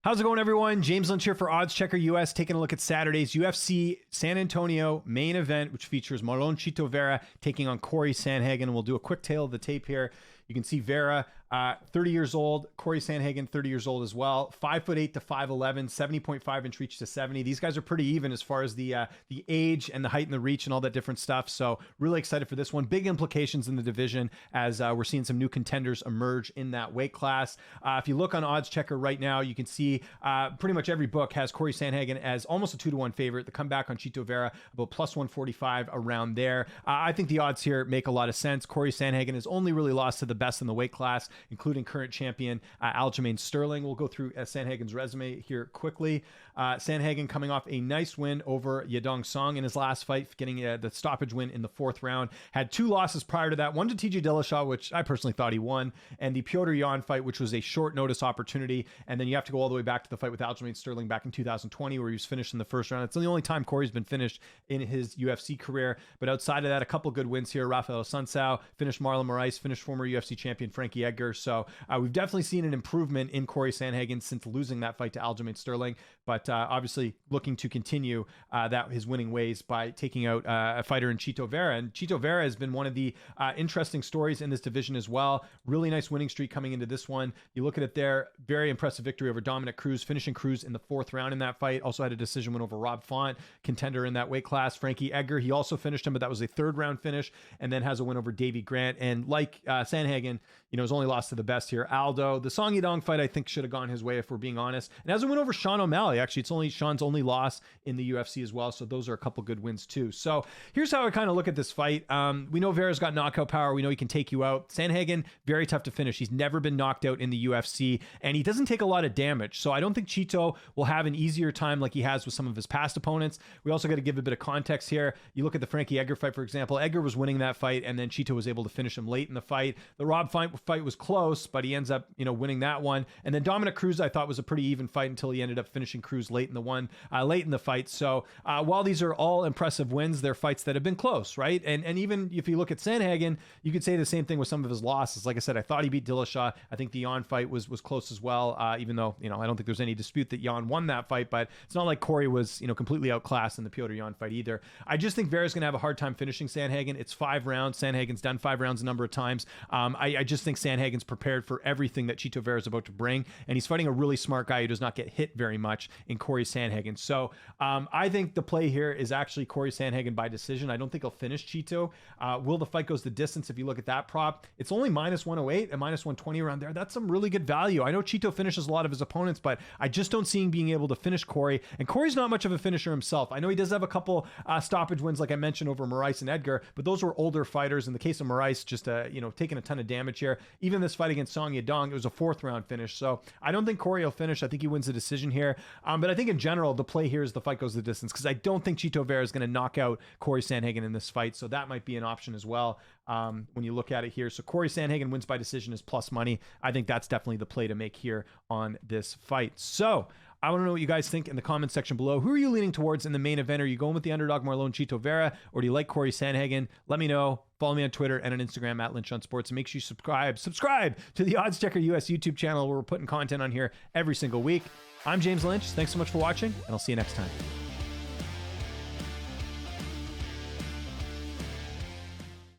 How's it going, everyone? James Lynch here for oddschecker US, taking a look at Saturday's UFC San Antonio main event, which features Marlon Vera taking on Cory Sandhagen. And we'll do a quick tale of the tape here. You can see Vera, 30 years old. Cory Sandhagen, 30 years old as well. 5'8" to 5'11", 70.5 inch reach to 70. These guys are pretty even as far as the age and the height and the reach and all that different stuff. So really excited for this one. Big implications in the division as we're seeing some new contenders emerge in that weight class. If you look on oddschecker right now, you can see pretty much every book has Cory Sandhagen as almost a 2-1 favorite. The comeback on Chito Vera about plus 145 around there. I think the odds here make a lot of sense. Cory Sandhagen has only really lost to the best in the weight class, including current champion Aljamain Sterling. We'll go through Sandhagen's resume here quickly. Sandhagen coming off a nice win over Yadong Song in his last fight, getting the stoppage win in the 4th round. Had 2 losses prior to that. One to TJ Dillashaw, which I personally thought he won, and the Petr Yan fight, which was a short notice opportunity. And then you have to go all the way back to the fight with Aljamain Sterling back in 2020, where he was finished in the 1st round. It's the only time Cory's been finished in his UFC career. But outside of that, a couple good wins here. Rafael Sunsao finished Marlon Vera, finished former UFC champion Frankie Edgar. So we've definitely seen an improvement in Cory Sandhagen since losing that fight to Aljamain Sterling. But obviously looking to continue his winning ways by taking out a fighter in Chito Vera. And Chito Vera has been one of the interesting stories in this division as well. Really nice winning streak coming into this one. You look at it there, very impressive victory over Dominic Cruz, finishing Cruz in the 4th round in that fight. Also had a decision win over Rob Font, contender in that weight class. Frankie Edgar, he also finished him, but that was a 3rd round finish, and then has a win over Davey Grant. And like Sandhagen, has only lost to the best here. Aldo, the Song Yadong fight, I think should have gone his way if we're being honest. And has a win over Sean O'Malley. Actually, it's only Sean's only loss in the UFC as well. So those are a couple good wins too. So here's how I kind of look at this fight. We know Vera's got knockout power. We know he can take you out. Sandhagen, very tough to finish. He's never been knocked out in the UFC, and he doesn't take a lot of damage. So I don't think Chito will have an easier time like he has with some of his past opponents. We also got to give a bit of context here. You look at the Frankie Edgar fight, for example. Edgar was winning that fight, and then Chito was able to finish him late in the fight. The Rob fight was close, but he ends up, winning that one. And then Dominic Cruz, I thought, was a pretty even fight until he ended up finishing Cruz late in the fight. So while these are all impressive wins, they're fights that have been close, right? And even if you look at Sandhagen, you could say the same thing with some of his losses. Like I said, I thought he beat Dillashaw. I think the Yan fight was close as well, even though, I don't think there's any dispute that Yan won that fight, but it's not like Cory was, completely outclassed in the Petr Yan fight either. I just think Vera's going to have a hard time finishing Sandhagen. It's 5 rounds. Sandhagen's done 5 rounds a number of times. I just think Sandhagen's prepared for everything that Chito Vera is about to bring, and he's fighting a really smart guy who does not get hit very much in Cory Sandhagen. So I think the play here is actually Cory Sandhagen by decision. I don't think he'll finish Chito. Will the fight goes the distance? If you look at that prop, it's only minus 108 and minus 120 around there. That's some really good value. I know Chito finishes a lot of his opponents, but I just don't see him being able to finish Cory. And Cory's not much of a finisher himself. I know he does have a couple stoppage wins, like I mentioned, over Moraes and Edgar, but those were older fighters. In the case of Moraes, just taking a ton of damage here. Even this fight against Song Yadong, it was a 4th round finish. So I don't think Cory will finish. I think he wins the decision here. But I think in general, the play here is the fight goes the distance, because I don't think Chito Vera is going to knock out Cory Sandhagen in this fight. So that might be an option as well when you look at it here. So Cory Sandhagen wins by decision is plus money. I think that's definitely the play to make here on this fight. So I want to know what you guys think in the comment section below. Who are you leaning towards in the main event? Are you going with the underdog Marlon Chito Vera, or do you like Cory Sandhagen? Let me know. Follow me on Twitter and on Instagram at Lynch on Sports. And make sure you subscribe to the oddschecker US YouTube channel, where we're putting content on here every single week. I'm James Lynch. Thanks so much for watching, and I'll see you next time.